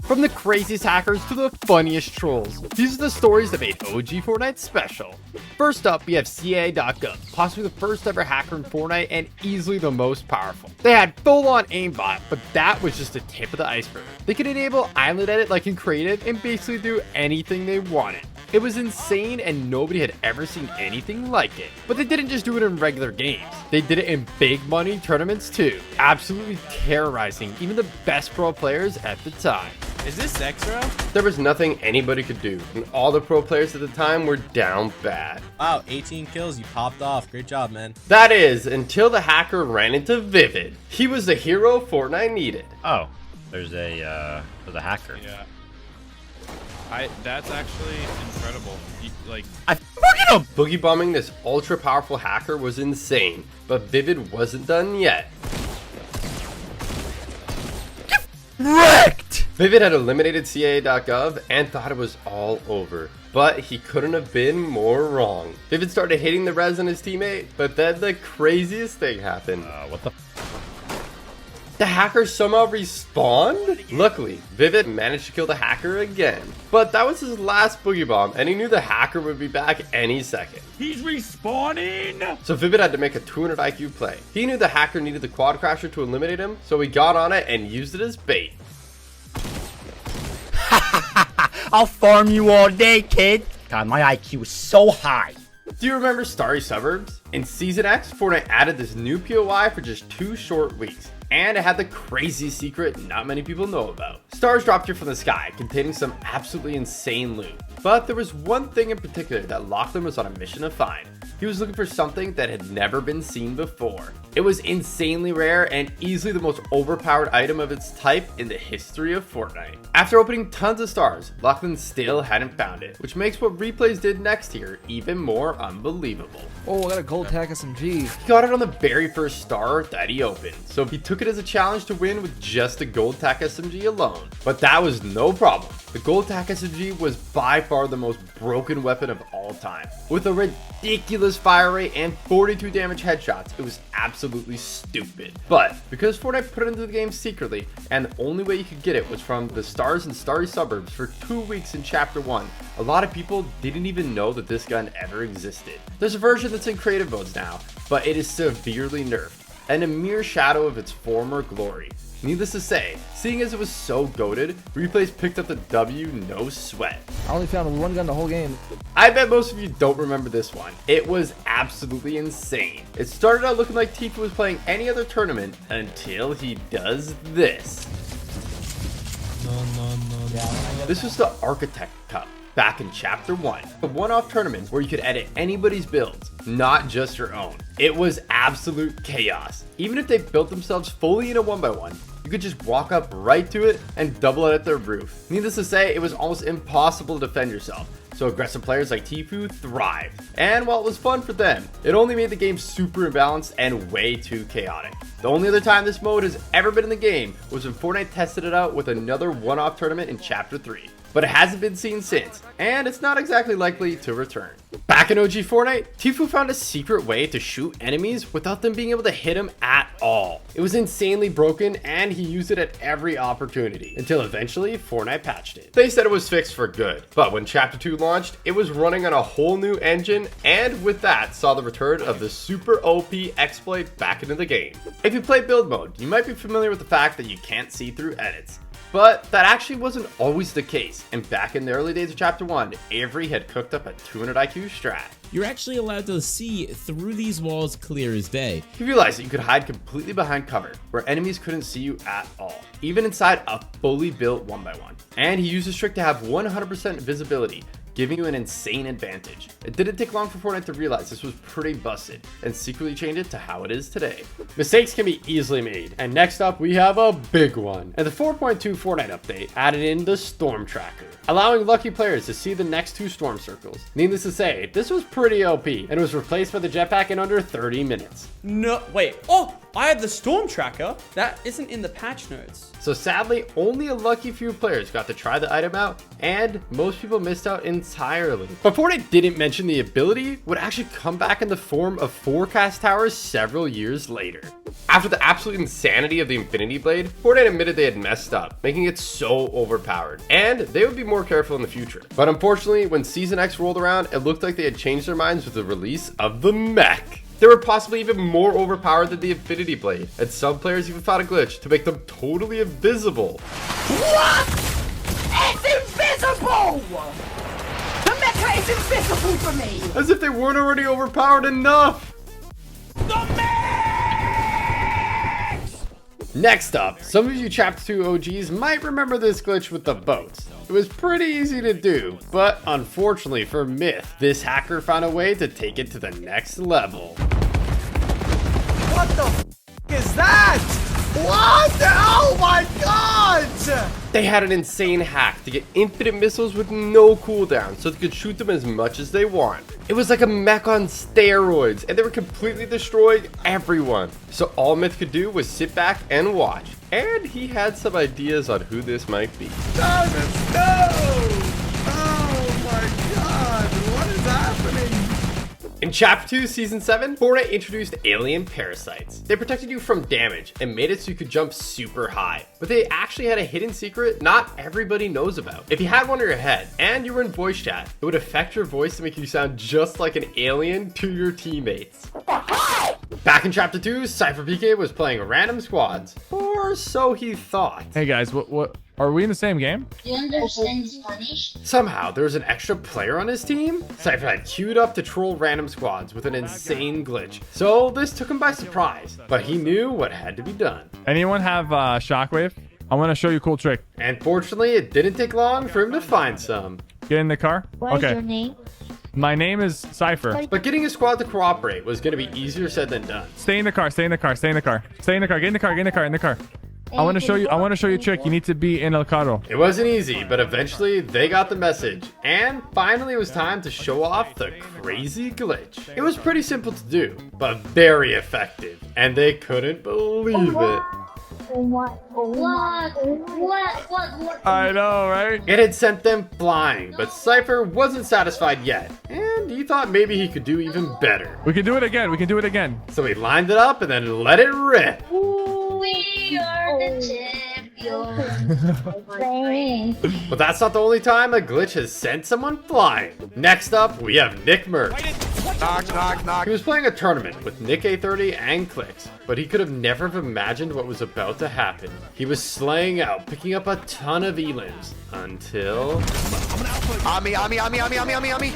From the craziest hackers to the funniest trolls, these are the stories that made OG Fortnite special. First up, we have CIA.gov, possibly the first ever hacker in Fortnite and easily the most powerful. They had full-on aimbot, but that was just the tip of the iceberg. They could enable island edit like in creative and basically do anything they wanted. It was insane and nobody had ever seen anything like it. But they didn't just do it in regular games. They did it in big money tournaments too, absolutely terrorizing even the best pro players at the time. Is this extra? There was nothing anybody could do, and all the pro players at the time were down bad. Wow, 18 kills, you popped off. Great job, man. That is, until the hacker ran into Vivid. He was the hero Fortnite needed. Oh, there's a hacker. Yeah. That's actually incredible. Boogie bombing this ultra powerful hacker was insane, but Vivid wasn't done yet. Wrecked! Vivid had eliminated CIA.gov and thought it was all over, but he couldn't have been more wrong. Vivid started hitting the res on his teammate, but then the craziest thing happened. What the? The hacker somehow respawned? Luckily, Vivid managed to kill the hacker again. But that was his last boogie bomb, and he knew the hacker would be back any second. He's respawning! So Vivid had to make a 200 IQ play. He knew the hacker needed the quad crasher to eliminate him, so he got on it and used it as bait. I'll farm you all day, kid. God, my IQ is so high. Do you remember Starry Suburbs? In Season X, Fortnite added this new POI for just 2 short weeks. And it had the crazy secret not many people know about. Stars dropped here from the sky, containing some absolutely insane loot. But there was one thing in particular that Lachlan was on a mission to find. He was looking for something that had never been seen before. It was insanely rare and easily the most overpowered item of its type in the history of Fortnite. After opening tons of stars, Lachlan still hadn't found it, which makes what Replays did next here even more unbelievable. Oh, I got a gold tack SMG. He got it on the very first star that he opened, so he took it as a challenge to win with just the gold tack SMG alone. But that was no problem. The gold tack SMG was by far the most broken weapon of all time. With a ridiculous fire rate and 42 damage headshots, it was absolutely stupid. But because Fortnite put it into the game secretly, and the only way you could get it was from the stars in Starry Suburbs for 2 weeks in Chapter 1, a lot of people didn't even know that this gun ever existed. There's a version that's in creative modes now, but it is severely nerfed, and a mere shadow of its former glory. Needless to say, seeing as it was so goated, Replays picked up the W no sweat. I only found one gun the whole game. I bet most of you don't remember this one. It was absolutely insane. It started out looking like Tifa was playing any other tournament until he does this. This was the Architect Cup. Back in Chapter 1, a one-off tournament where you could edit anybody's builds, not just your own. It was absolute chaos. Even if they built themselves fully in a 1x1, you could just walk up right to it and double edit their roof. Needless to say, it was almost impossible to defend yourself, so aggressive players like Tfue thrived. And while it was fun for them, it only made the game super imbalanced and way too chaotic. The only other time this mode has ever been in the game was when Fortnite tested it out with another one-off tournament in Chapter 3. But it hasn't been seen since, and it's not exactly likely to return. Back in OG Fortnite, Tfue found a secret way to shoot enemies without them being able to hit him at all. It was insanely broken, and he used it at every opportunity, until eventually Fortnite patched it. They said it was fixed for good, but when Chapter 2 launched, it was running on a whole new engine, and with that saw the return of the super OP exploit back into the game. If you play build mode, you might be familiar with the fact that you can't see through edits. But that actually wasn't always the case, and back in the early days of Chapter 1, Avery had cooked up a 200 IQ strat. You're actually allowed to see through these walls clear as day. He realized that you could hide completely behind cover, where enemies couldn't see you at all, even inside a fully built 1x1. And he used this trick to have 100% visibility, giving you an insane advantage. It didn't take long for Fortnite to realize this was pretty busted, and secretly change it to how it is today. Mistakes can be easily made, and next up we have a big one. And the 4.2 Fortnite update added in the Storm Tracker, allowing lucky players to see the next 2 storm circles. Needless to say, this was pretty OP, and was replaced by the jetpack in under 30 minutes. No, wait. Oh, I had the storm tracker. That isn't in the patch notes. So sadly, only a lucky few players got to try the item out, and most people missed out in entirely. But Fortnite didn't mention the ability would actually come back in the form of forecast towers several years later. After the absolute insanity of the Infinity Blade, Fortnite admitted they had messed up, making it so overpowered, and they would be more careful in the future. But unfortunately, when Season X rolled around, it looked like they had changed their minds with the release of the mech. They were possibly even more overpowered than the Infinity Blade, and some players even found a glitch to make them totally invisible. What? It's invisible! The mecha is invisible for me! As if they weren't already overpowered enough! Next up, some of you Chapter 2 OGs might remember this glitch with the boats. It was pretty easy to do, but unfortunately for Myth, this hacker found a way to take it to the next level. What the f is that? What? Oh my god! They had an insane hack to get infinite missiles with no cooldown, so they could shoot them as much as they want. It was like a mech on steroids, and they were completely destroying everyone. So all Myth could do was sit back and watch. And he had some ideas on who this might be. No! Oh my god, what is happening? In Chapter 2, Season 7, Fortnite introduced alien parasites. They protected you from damage and made it so you could jump super high. But they actually had a hidden secret not everybody knows about. If you had one in your head and you were in voice chat, it would affect your voice to make you sound just like an alien to your teammates. Back in Chapter 2, Cypher PK was playing random squads. Or so he thought. Hey guys, what are we in the same game? Do you understand Spanish? Somehow, there was an extra player on his team. Cypher had queued up to troll random squads with an insane glitch. So this took him by surprise, but he knew what had to be done. Anyone have Shockwave? I want to show you a cool trick. And fortunately, it didn't take long for him to find some. Get in the car. What is your name? My name is Cypher. But getting a squad to cooperate was going to be easier said than done. Stay in the car. Stay in the car. Stay in the car. Stay in the car. Get in the car. Get in the car. In the car. I want to show you a trick. You need to be in el carro. It wasn't easy, but eventually they got the message. And finally it was time to show off the crazy glitch. It was pretty simple to do, but very effective. And they couldn't believe it. What? I know, right? It had sent them flying, but Cypher wasn't satisfied yet. And he thought maybe he could do even better. We can do it again. We can do it again. So he lined it up and then let it rip. We are the champions. But that's not the only time a glitch has sent someone flying. Next up, we have Nick Murph. He was playing a tournament with Nick A30 and Clicks, but he could have never have imagined what was about to happen. He was slaying out, picking up a ton of elims, until...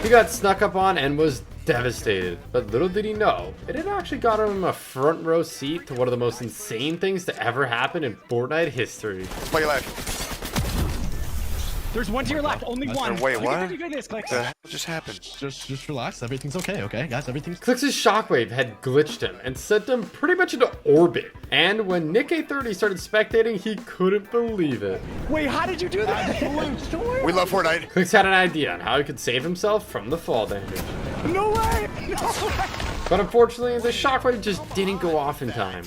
He got snuck up on and was devastated. But little did he know, it had actually got him a front row seat to one of the most insane things to ever happen in Fortnite history. Play left. There's one to your left, only one. Wait, what? This, What the hell just happened? Just relax. Everything's okay, guys? Everything's... Clicks' shockwave had glitched him and sent him pretty much into orbit. And when Nick A30 started spectating, he couldn't believe it. Wait, how did you do that? We love Fortnite. Clicks had an idea on how he could save himself from the fall damage. No way! No way! But unfortunately, the shockwave just didn't go off in time.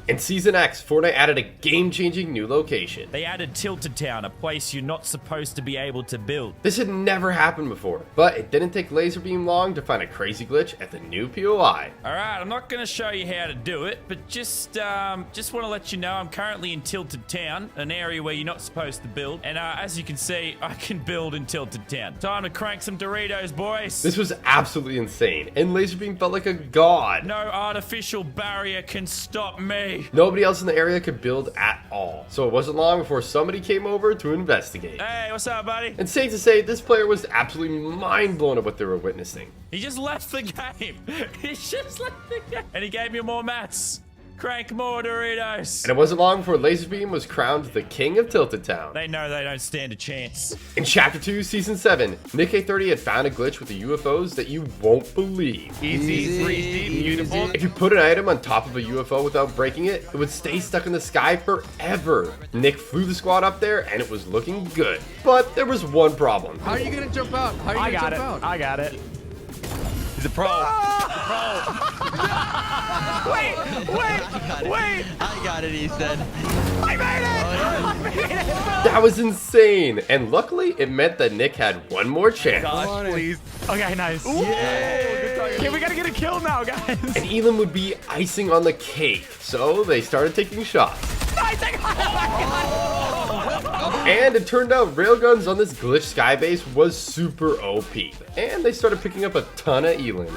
In Season X, Fortnite added a game-changing new location. They added Tilted Town, a place you're not supposed to be able to build. This had never happened before, but it didn't take Laserbeam long to find a crazy glitch at the new POI. Alright, I'm not going to show you how to do it, but just want to let you know I'm currently in Tilted Town, an area where you're not supposed to build. And as you can see, I can build in Tilted Town. Time to crank some Doritos, boys. This was absolutely insane, and Laserbeam felt like a god. No artificial barrier can stop me. Nobody else in the area could build at all, so it wasn't long before somebody came over to investigate. Hey, what's up, buddy? And safe to say, this player was absolutely mind-blown at what they were witnessing. He just left the game. He just left the game. And he gave me more mats. Crank more Doritos. And it wasn't long before Laserbeam was crowned the king of Tilted Town. They know they don't stand a chance. In Chapter 2, Season 7, Nick A30 had found a glitch with the UFOs that you won't believe. Easy, breezy, beautiful. If you put an item on top of a UFO without breaking it, it would stay stuck in the sky forever. Nick flew the squad up there and it was looking good. But there was one problem. How are you gonna jump out? How are you gonna jump out? I got it. He's a pro. Wait. I got it, he said. I made it! That was insane. And luckily, it meant that Nick had one more chance. Gosh, please. Okay, nice. Okay, we gotta get a kill now, guys. And Elam would be icing on the cake. So they started taking shots. Nice, I got it. And it turned out railguns on this glitch skybase was super OP. And they started picking up a ton of Elam. 2, 1.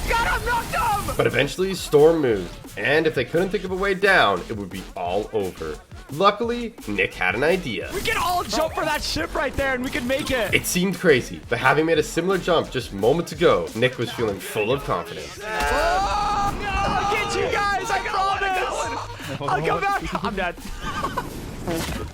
Got him, knocked him. But eventually, Storm moved. And if they couldn't think of a way down, it would be all over. Luckily, Nick had an idea. We can all jump for that ship right there and we can make it. It seemed crazy, but having made a similar jump just moments ago, Nick was feeling full of confidence. I'll get you guys, I promise. I'll come back. I'm dead.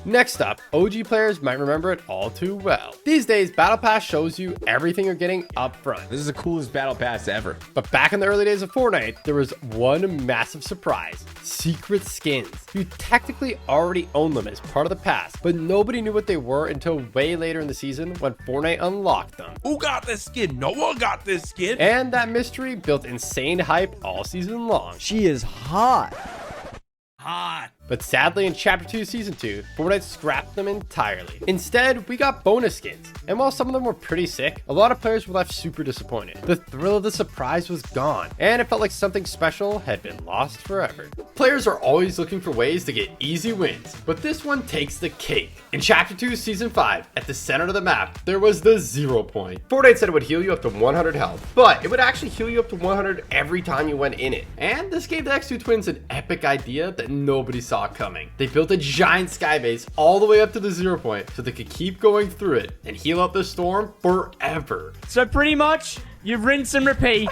Next up, OG players might remember it all too well. These days, Battle Pass shows you everything you're getting up front. This is the coolest Battle Pass ever. But back in the early days of Fortnite, there was one massive surprise: secret skins. You technically already own them as part of the pass, but nobody knew what they were until way later in the season when Fortnite unlocked them. Who got this skin? No one got this skin. And that mystery built insane hype all season long. She is hot. But sadly, in Chapter 2, Season 2, Fortnite scrapped them entirely. Instead, we got bonus skins, and while some of them were pretty sick, a lot of players were left super disappointed. The thrill of the surprise was gone, and it felt like something special had been lost forever. Players are always looking for ways to get easy wins, but this one takes the cake. In Chapter 2, Season 5, at the center of the map, there was the 0 point. Fortnite said it would heal you up to 100 health, but it would actually heal you up to 100 every time you went in it. And this gave the X2 twins an epic idea that nobody saw coming. They built a giant skybase all the way up to the 0 point so they could keep going through it and heal out the storm forever. So pretty much, you rinse and repeat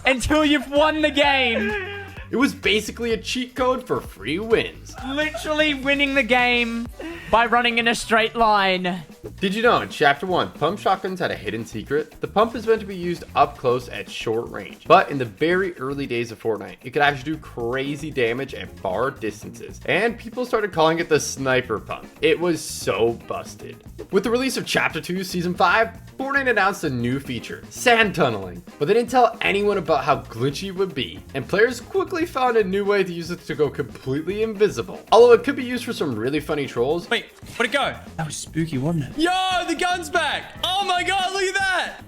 until you've won the game. It was basically a cheat code for free wins. Literally winning the game by running in a straight line. Did you know in Chapter 1, pump shotguns had a hidden secret? The pump is meant to be used up close at short range, but in the very early days of Fortnite, it could actually do crazy damage at far distances, and people started calling it the sniper pump. It was so busted. With the release of Chapter 2, Season 5, Fortnite announced a new feature, sand tunneling, but they didn't tell anyone about how glitchy it would be, and players quickly found a new way to use it to go completely invisible. Although it could be used for some really funny trolls. Wait, where'd it go? That was spooky, wasn't it? Yo, the gun's back. Oh my god, look at that.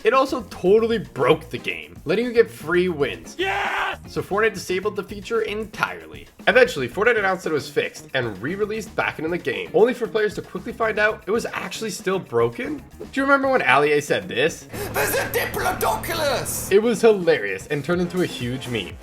It also totally broke the game, letting you get free wins. Yeah! So Fortnite disabled the feature entirely. Eventually, Fortnite announced that it was fixed and re-released back into the game, only for players to quickly find out it was actually still broken. Do you remember when Allier said this? There's a Diplodocus! It was hilarious and turned into a huge meme.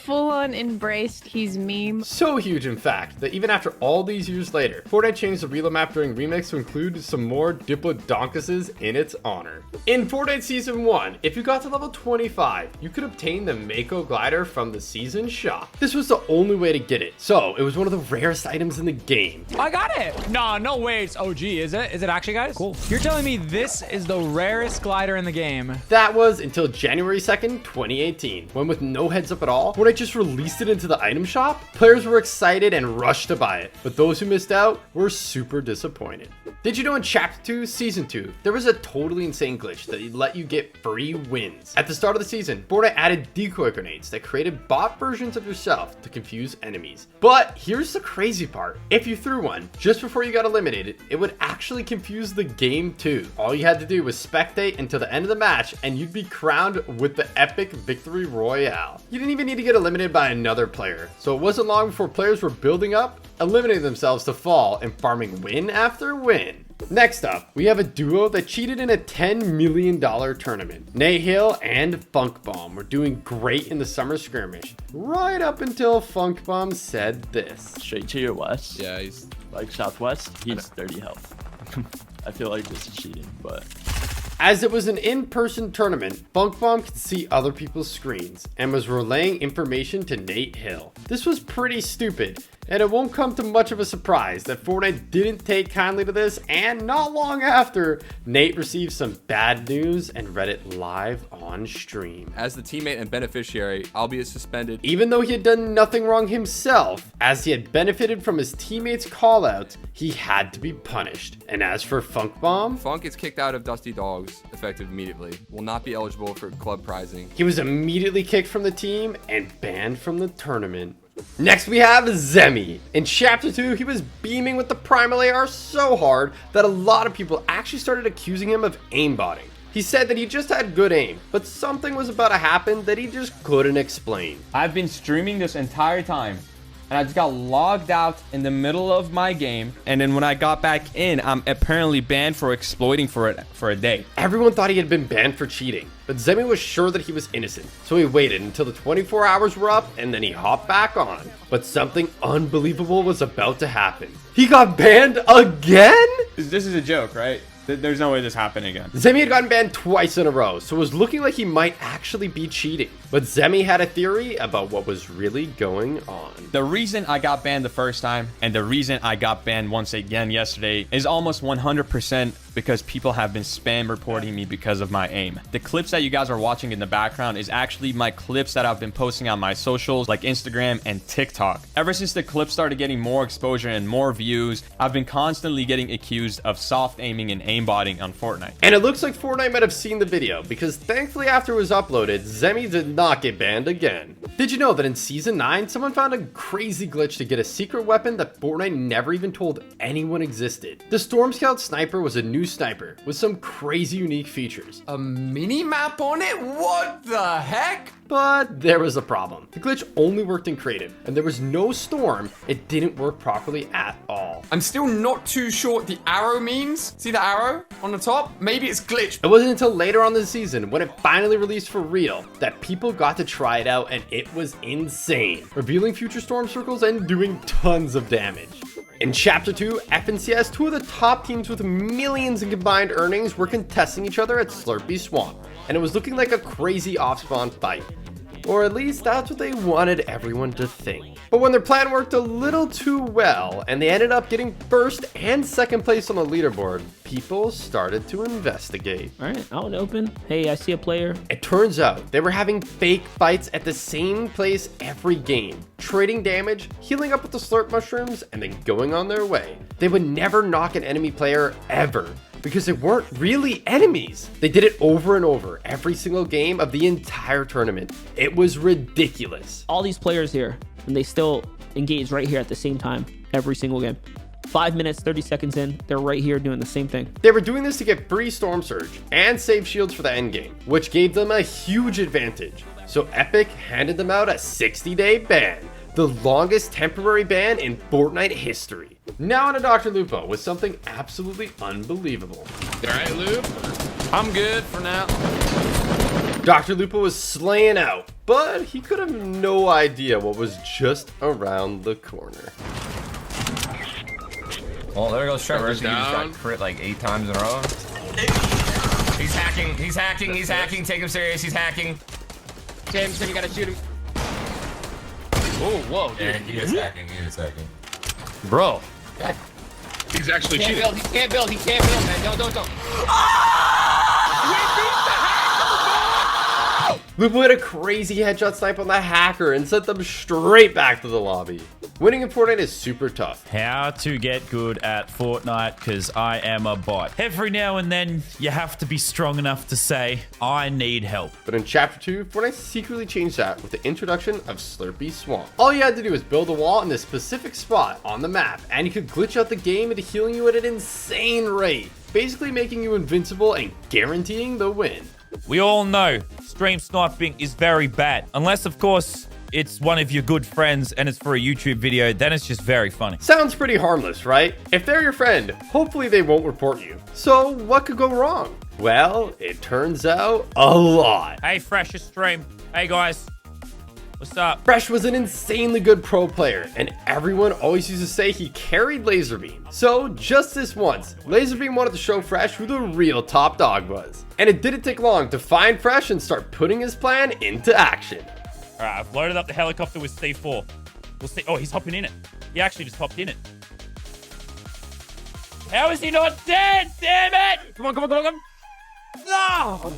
Full-on embraced his meme. So huge, in fact, that even after all these years later, Fortnite changed the reload map during remakes to include some more Diplodoncuses in its honor. In Fortnite Season 1, if you got to level 25, you could obtain the Mako glider from the season shop. This was the only way to get it, so it was one of the rarest items in the game. I got it. No way it's OG, is it? Is it actually, guys? Cool. You're telling me this is the rarest glider in the game? That was until January 2nd, 2018, when with no heads up at all, Fortnite just released it into the item shop. Players were excited and rushed to buy it, but those who missed out were super disappointed. Did you know in Chapter 2, Season 2, there was a totally insane glitch that let you get free wins? At the start of the season, Fortnite added decoy grenades that created bot versions of yourself to confuse enemies. But here's the crazy part. If you threw one just before you got eliminated, it would actually confuse the game too. All you had to do was spectate until the end of the match and you'd be crowned with the epic victory royale. You didn't even need to get eliminated by another player. So it wasn't long before players were building up, eliminating themselves to fall, and farming win after win. Next up, we have a duo that cheated in a $10 million tournament. Nate Hill and Funk Bomb were doing great in the summer skirmish, right up until Funk Bomb said this. Straight to your west. Yeah, he's like southwest. He's 30 health. I feel like this is cheating, but... As it was an in-person tournament, Funk Bomb could see other people's screens and was relaying information to Nate Hill. This was pretty stupid, and it won't come to much of a surprise that Fortnite didn't take kindly to this, and not long after, Nate received some bad news and read it live on stream. As the teammate and beneficiary, I'll be suspended. Even though he had done nothing wrong himself, as he had benefited from his teammates' callouts, he had to be punished. And as for Funk Bomb. Funk is kicked out of Dusty Dogs, effective immediately. Will not be eligible for club prizing. He was immediately kicked from the team and banned from the tournament. Next we have Zemi. In Chapter 2, he was beaming with the Primal AR so hard that a lot of people actually started accusing him of aimbotting. He said that he just had good aim, but something was about to happen that he just couldn't explain. I've been streaming this entire time, and I just got logged out in the middle of my game, and then when I got back in, I'm apparently banned for exploiting for a day. Everyone thought he had been banned for cheating, but Zemi was sure that he was innocent, so he waited until the 24 hours were up, and then he hopped back on. But something unbelievable was about to happen. He got banned again? This is a joke, right? There's no way this happened again. Zemi had gotten banned twice in a row, so it was looking like he might actually be cheating. But Zemi had a theory about what was really going on. The reason I got banned the first time and the reason I got banned once again yesterday is almost 100% because people have been spam reporting me because of my aim. The clips that you guys are watching in the background is actually my clips that I've been posting on my socials like Instagram and TikTok. Ever since the clips started getting more exposure and more views, I've been constantly getting accused of soft aiming and aimbotting on Fortnite. And it looks like Fortnite might have seen the video because thankfully after it was uploaded, Zemi did not get banned again. Did you know that in Season 9, someone found a crazy glitch to get a secret weapon that Fortnite never even told anyone existed? The Storm Scout Sniper was a new sniper with some crazy unique features. A mini map on it? What the heck? But there was a problem. The glitch only worked in creative, and there was no storm. It didn't work properly at all. I'm still not too sure what the arrow means. See the arrow on the top? Maybe it's glitched. It wasn't until later on the season, when it finally released for real, that people got to try it out, and it was insane, revealing future storm circles and doing tons of damage. In Chapter 2, FNCS, two of the top teams with millions in combined earnings were contesting each other at Slurpy Swamp, and it was looking like a crazy off-spawn fight. Or at least that's what they wanted everyone to think. But when their plan worked a little too well, and they ended up getting first and second place on the leaderboard, people started to investigate. All right, out and open. Hey, I see a player. It turns out they were having fake fights at the same place every game, trading damage, healing up with the slurp mushrooms, and then going on their way. They would never knock an enemy player ever, because they weren't really enemies. They did it over and over every single game of the entire tournament. It was ridiculous. All these players here, and they still engage right here at the same time every single game. 5 minutes, 30 seconds in, they're right here doing the same thing. They were doing this to get free Storm Surge and save shields for the end game, which gave them a huge advantage. So Epic handed them out a 60-day ban, the longest temporary ban in Fortnite history. Now on to Dr. Lupo with something absolutely unbelievable. All right, Lupe. I'm good for now. Dr. Lupo was slaying out, but he could have no idea what was just around the corner. Well, there goes Trevor. He just down. got crit like 8 times in a row. He's hacking, he's hacking, he's hacking. Take him serious, he's hacking. James, you gotta shoot him. Oh, whoa, dude. Yeah, he is hacking, he is hacking. Bro. He's actually He can't cheating. build, he can't build, he can't build, man. Don't. Lupo hit a crazy headshot snipe on the hacker and sent them straight back to the lobby. Winning in Fortnite is super tough. How to get good at Fortnite, because I am a bot. Every now and then, you have to be strong enough to say, I need help. But in Chapter 2, Fortnite secretly changed that with the introduction of Slurpy Swamp. All you had to do was build a wall in this specific spot on the map, and you could glitch out the game into healing you at an insane rate, basically making you invincible and guaranteeing the win. We all know stream sniping is very bad. Unless, of course, it's one of your good friends and it's for a YouTube video, then it's just very funny. Sounds pretty harmless, right? If they're your friend, hopefully they won't report you. So what could go wrong? Well, it turns out a lot. Hey, Fresh's stream. Hey, guys. What's up? Fresh was an insanely good pro player, and everyone always used to say he carried Laserbeam. So just this once, Laserbeam wanted to show Fresh who the real top dog was. And it didn't take long to find Fresh and start putting his plan into action. All right, I've loaded up the helicopter with C4. We'll see. Oh, he's hopping in it. He actually just hopped in it. How is he not dead? Damn it! Come on. No!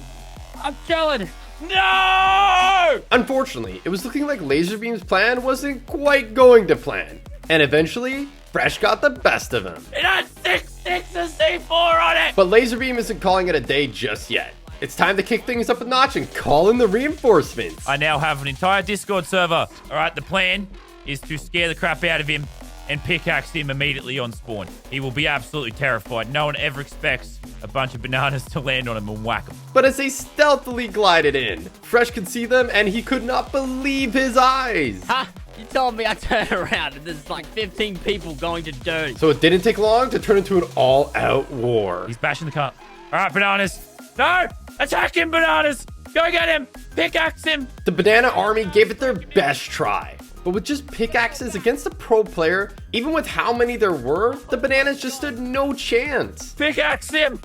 I'm chilling. No! Unfortunately, it was looking like Laserbeam's plan wasn't quite going to plan. And eventually, Fresh got the best of him. It had 6 It's a C4 on it! But Laserbeam isn't calling it a day just yet. It's time to kick things up a notch and call in the reinforcements. I now have an entire Discord server. All right, the plan is to scare the crap out of him and pickaxe him immediately on spawn. He will be absolutely terrified. No one ever expects a bunch of bananas to land on him and whack him. But as they stealthily glided in, Fresh could see them and he could not believe his eyes. Ha! You told me I turn around and there's like 15 people going to dirty. So it didn't take long to turn into an all-out war. He's bashing the car. All right, bananas. No! Attack him, bananas! Go get him! Pickaxe him! The banana army gave it their best try. But with just pickaxes against a pro player, even with how many there were, the bananas just stood no chance. Pickaxe him!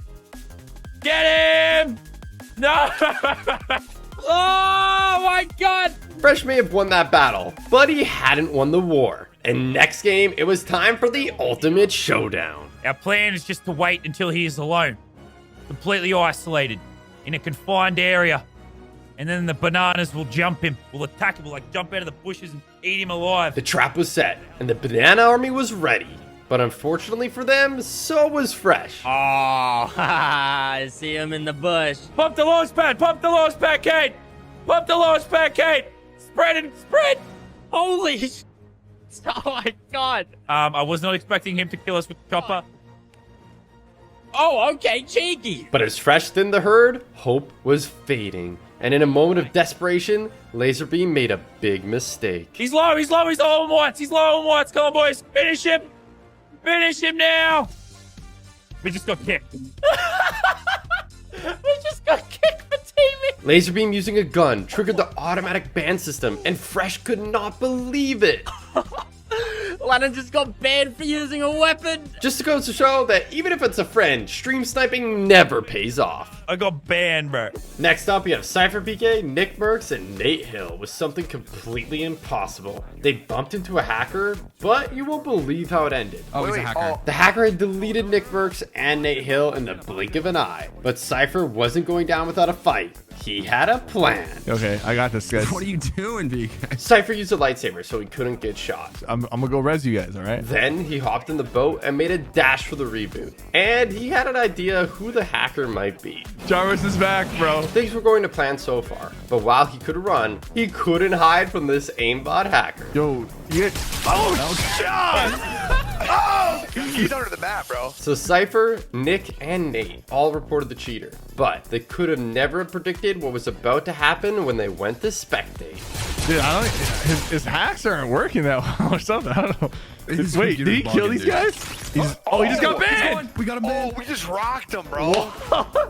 Get him! No! Oh my god! Fresh may have won that battle, but he hadn't won the war. And next game, it was time for the ultimate showdown. Our plan is just to wait until he is alone. Completely isolated. In a confined area. And then the bananas will jump him. Will attack him. Will like jump out of the bushes and eat him alive. The trap was set, and the banana army was ready. But unfortunately for them, so was Fresh. Oh, I see him in the bush. Pump the launch pad! Pump the launch pad, Kate! Pump the launch pad, Kate! Spread it! Spread! Holy oh my god. I was not expecting him to kill us with the chopper. Oh, okay, cheeky. But as Fresh thinned the herd, hope was fading. And in a moment of desperation, Laserbeam made a big mistake. He's low, he's low, he's low on whites, he's low on whites. Come on, boys, finish him. Finish him now. We just got kicked. We just got kicked for teaming. Laserbeam using a gun triggered the automatic ban system, and Fresh could not believe it. Lennon just got banned for using a weapon. Just to go to show that even if it's a friend, stream sniping never pays off. I got banned, bro. Next up, we have Cypher PK, Nick Merckx, and Nate Hill with something completely impossible. They bumped into a hacker, but you won't believe how it ended. Oh, he's a hacker. The hacker had deleted Nick Merckx and Nate Hill in the blink of an eye. But Cypher wasn't going down without a fight. He had a plan. Okay, I got this, guys. What are you doing, BK? Cypher used a lightsaber so he couldn't get shot. I'm gonna go res you guys, all right? Then he hopped in the boat and made a dash for the reboot. And he had an idea who the hacker might be. Jarvis is back, bro. Things were going to plan so far, but while he could run, he couldn't hide from this aimbot hacker. Yo, you get... Oh, shot! Oh! He's under the map, bro. So Cypher, Nick, and Nate all reported the cheater, but they could have never predicted what was about to happen when they went to spectate. Dude, I don't... His hacks aren't working that well or something. I don't know. Wait, did he kill these guys? He just got banned. We got him banned. Oh, we just rocked him, bro.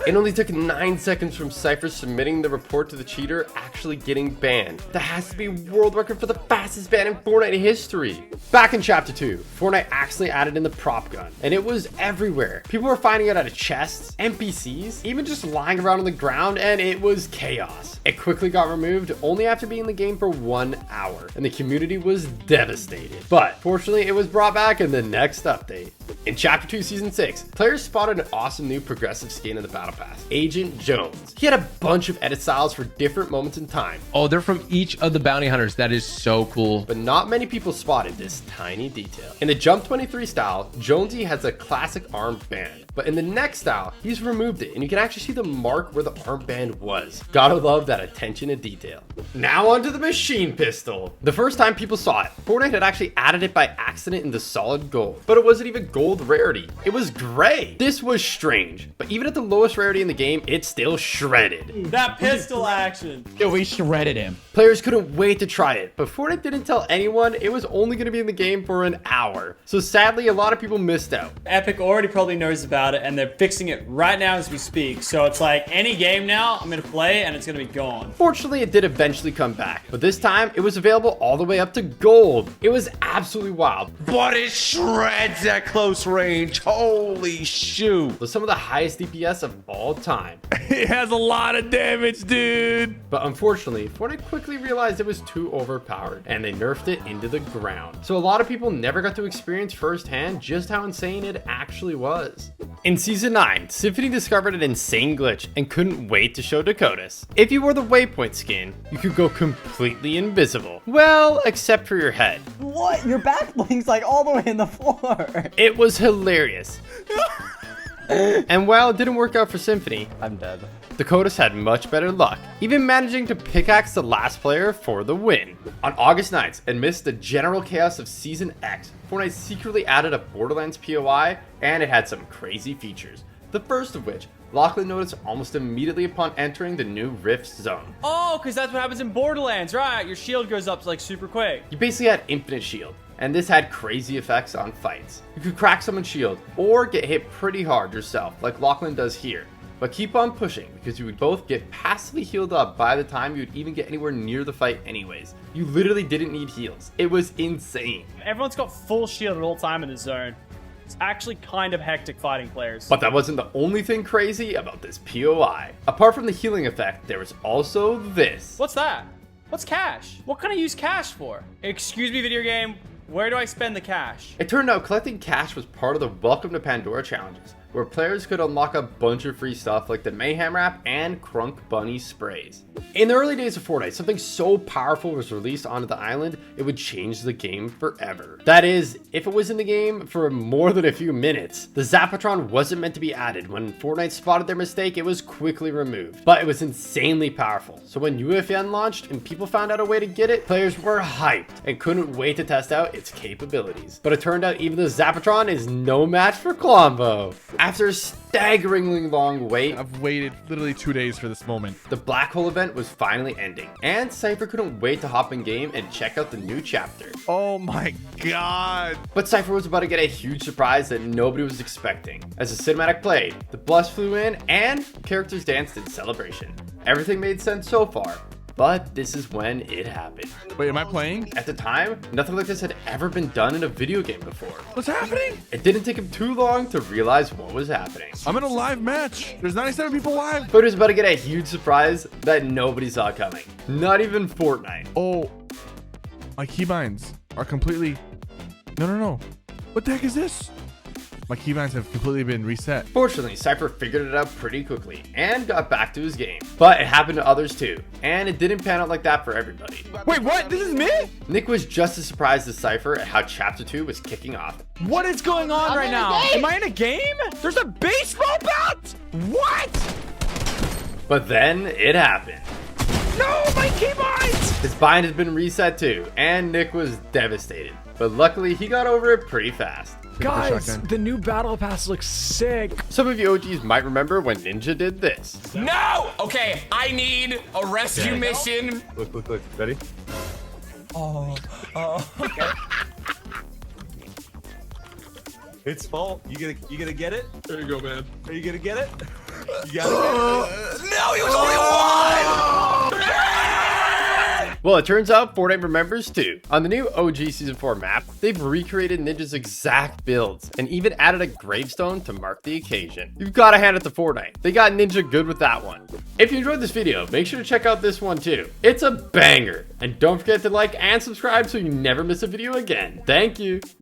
It only took 9 seconds from Cypher submitting the report to the cheater actually getting banned. That has to be world record for the fastest ban in Fortnite history. Back in Chapter 2, Fortnite actually added in the prop gun, and it was everywhere. People were finding it out of chests, NPCs, even just lying around on the ground, and it was chaos. It quickly got removed only after being in the game for 1 hour, and the community was devastated. But fortunately, it was brought back in the next update. In Chapter 2, Season 6, players spotted an awesome new progressive skin in the Battle Pass, Agent Jones. He had a bunch of edit styles for different moments in time. Oh, they're from each of the bounty hunters. That is so cool. But not many people spotted this tiny detail. In the Jump 23 style, Jonesy has a classic armband. But in the next style, he's removed it, and you can actually see the mark where the armband was. Gotta love that attention to detail. Now onto the machine pistol. The first time people saw it, Fortnite had actually added it by accident in the solid gold. But it wasn't even gold rarity. It was gray. This was strange. But even at the lowest rarity in the game, it still shredded. That pistol action. Yo, we shredded him. Players couldn't wait to try it, but Fortnite didn't tell anyone it was only going to be in the game for an hour. So sadly, a lot of people missed out. Epic already probably knows about it, and they're fixing it right now as we speak. So it's like any game now, I'm going to play, and it's going to be gone. Fortunately, it did eventually come back, but this time it was available all the way up to gold. It was absolutely wild. But it shreds at close range. Holy shoot. With some of the highest DPS of all time. It has a lot of damage, dude. But unfortunately, Fortnite quickly realized it was too overpowered, and they nerfed it into the ground. So a lot of people never got to experience firsthand just how insane it actually was. In Season 9, Symphony discovered an insane glitch and couldn't wait to show Dakotas. If you wore the Waypoint skin, you could go completely invisible. Well, except for your head. What? Your back blink's like all the way in the floor. It was hilarious. And while it didn't work out for Symphony, I'm dead. Dakotas had much better luck, even managing to pickaxe the last player for the win. On August 9th, amidst the general chaos of Season X, Fortnite secretly added a Borderlands POI, and it had some crazy features. The first of which, Lachlan noticed almost immediately upon entering the new Rift zone. Oh, because that's what happens in Borderlands, right? Your shield goes up like super quick. You basically had infinite shield, and this had crazy effects on fights. You could crack someone's shield, or get hit pretty hard yourself, like Lachlan does here. But keep on pushing, because you would both get passively healed up by the time you would even get anywhere near the fight anyways. You literally didn't need heals. It was insane. Everyone's got full shield at all time in this zone. It's actually kind of hectic fighting players. But that wasn't the only thing crazy about this POI. Apart from the healing effect, there was also this. What's that? What's cash? What can I use cash for? Excuse me, video game. Where do I spend the cash? It turned out collecting cash was part of the Welcome to Pandora challenges, where players could unlock a bunch of free stuff like the Mayhem Wrap and Crunk Bunny sprays. In the early days of Fortnite, something so powerful was released onto the island, it would change the game forever. That is, if it was in the game for more than a few minutes. The Zapatron wasn't meant to be added. When Fortnite spotted their mistake, it was quickly removed. But it was insanely powerful. So when UFN launched and people found out a way to get it, players were hyped and couldn't wait to test out its capabilities. But it turned out even the Zapatron is no match for Klombo. After a staggeringly long wait, I've waited literally 2 days for this moment. The Black Hole event was finally ending, and Cypher couldn't wait to hop in game and check out the new chapter. Oh my god. But Cypher was about to get a huge surprise that nobody was expecting. As the cinematic played, the bus flew in, and characters danced in celebration. Everything made sense so far. But this is when it happened. Wait, am I playing? At the time, nothing like this had ever been done in a video game before. What's happening? It didn't take him too long to realize what was happening. I'm in a live match. There's 97 people live. But he was about to get a huge surprise that nobody saw coming. Not even Fortnite. Oh, my keybinds are completely... No. What the heck is this? My keybinds have completely been reset. Fortunately, Cypher figured it out pretty quickly and got back to his game. But it happened to others too, and it didn't pan out like that for everybody. Wait, what? This is me? Nick was just as surprised as Cypher at how Chapter 2 was kicking off. What is going on right now? Am I in a game? There's a baseball bat? What? But then it happened. No, my keybinds! His bind had been reset too, and Nick was devastated. But luckily, he got over it pretty fast. Guys, the new battle pass looks sick. Some of you OGs might remember when Ninja did this. No! Okay, I need a rescue mission. Look. Ready? Oh, okay. It's fault. You gonna get it? There you go, man. Are you gonna get it? You gotta get it. No, he was only one! Well, it turns out Fortnite remembers too. On the new OG Season 4 map, they've recreated Ninja's exact builds and even added a gravestone to mark the occasion. You've got to hand it to Fortnite. They got Ninja good with that one. If you enjoyed this video, make sure to check out this one too. It's a banger. And don't forget to like and subscribe so you never miss a video again. Thank you.